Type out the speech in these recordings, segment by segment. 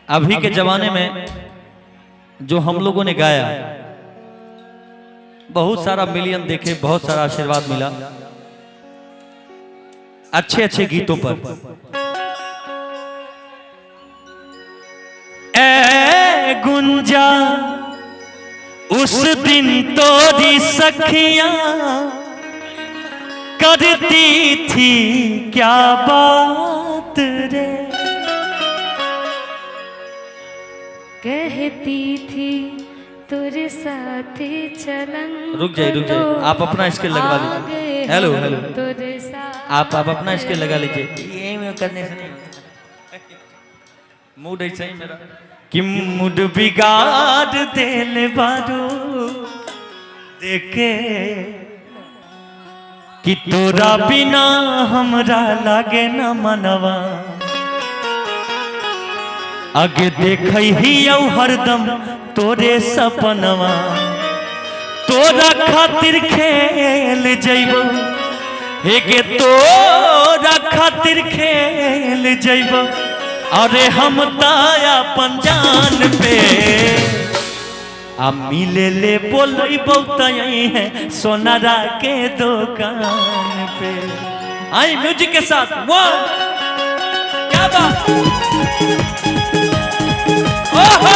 अभी के जमाने में जो हम लोगों ने गाया, बहुत सारा मिलियन देखे, बहुत सारा आशीर्वाद मिला अच्छे अच्छे गीतों पर। ए गुंजा उस दिन तोरी सखियां करती थी क्या बात रे, कहती थी तेरे साथ चलन। रुक जाइए, आप अपना स्केल लगवा लीजिए। हेलो हेलो, आप अपना स्केल लगा लीजिए। ये करने से नहीं, मूड ऐसा ही मेरा कि मूड बिगाड़ देले बारू देखे कि तोरा बिना हमरा लागे न मनवा। आगे देख ही हरदम तोरे सपनवा, तोरा खातिर खेल जइबो, हेगे तोरा खातिर खेल जइबो। अरे हम ताया पंजान पे आ मिले ले बोलबो तई है सोनारा के दुकान पे। आई म्यूजिक के साथ वो क्या बात। ओहो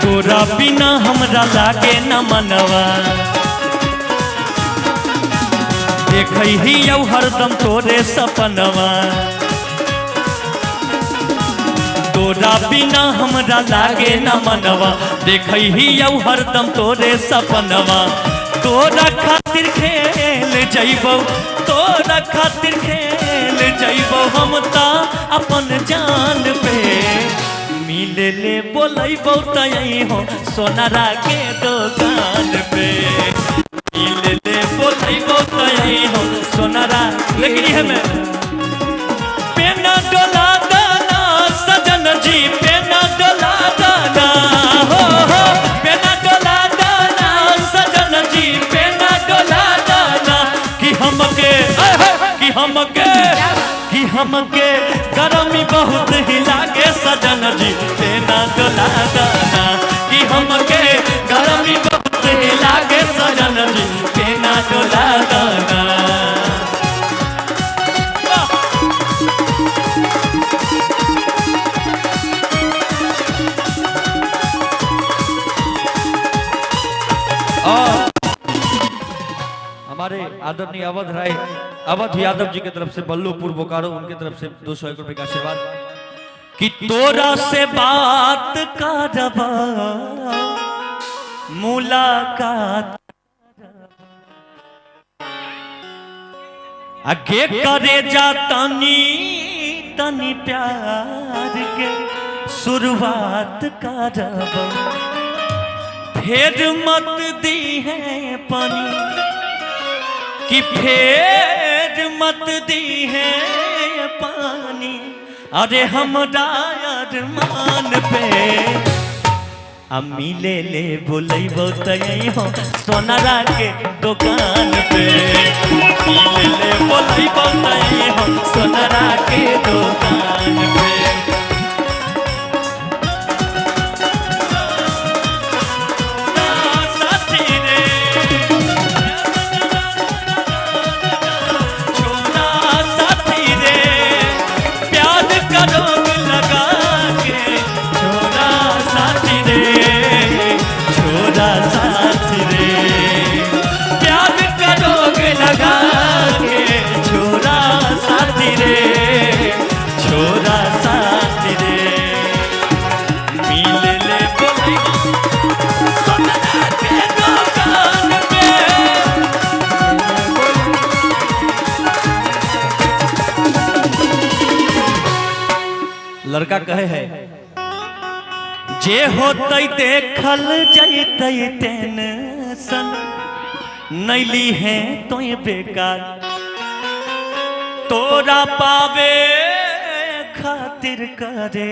तोरा बिना हमरा लागे न मनवा, देख ही हरदम तोरे सपनवा। तोरा बिना हमरा लागे न मनवा, देख ही हरदम तोरे सपनवा। तोरा खातिर खेल जइबो, तोरा खातिर खेल जइबो हम ता अपन जान पे। मिले ले बोलबो तई हो सोनारा के दुकान पे। मिले ले बोलबो तई हो सोनारा, लेकिन है मैं पेना डोला दाना सजन जी, पेना डोला दाना हो पेना डोला दाना सजन जी, पेना डोला दाना कि हमके गरमी बहुत ही लागे सजन जी, पेना डोला दाना कि हमके गरमी बहुत ही लागे सजन जी, पेना डोला दाना। और हमारे आदरणीय अवध यादव जी की तरफ से बल्लूपुर बोकारो, उनकी तरफ से 201 रुपए का आशीर्वाद कि तोरा से बात करबा मुलाकात आगे करे जा तनी तनी प्यार के शुरुआत करबा। फेर मत दी है पानी कि फेर मत दी है पानी। अरे हमरा अरमान पे आ मिले ले बोलबो तई हो सोनारा के दुकान पे। मिले ले बोलबो तई हो सोनारा के दुकान पे। लड़का कहे है जे होते देखल जैते टेंशन नैली है तो बेकार तोरा पावे खातिर करे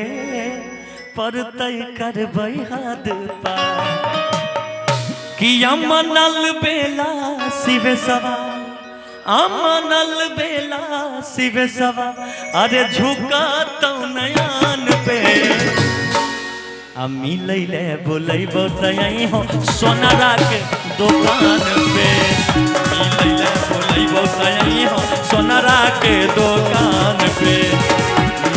पर तय करबै हाथ पार कि अमनल बेला शिव सवा अमनल बेला शिव सवा अरे झुका तो नयान पे मिलै ले बोलै बताई हो सोनारा के दुकान पे मिलै ले बोलै बताई हो सोनारा के दुकान पे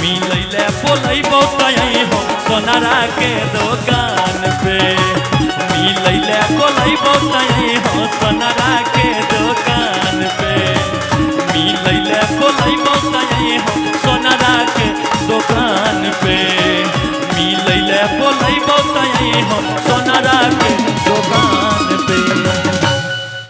मिलै ले बोलै बताई हो सोनारा के दुकान पे मिलै ले बोलै बताई हो सोनारा के दुकान पे मिलै ले बोलै बताई हो सोनारा के दुकान पे मिलै ले बोलै बताई हो सोनारा के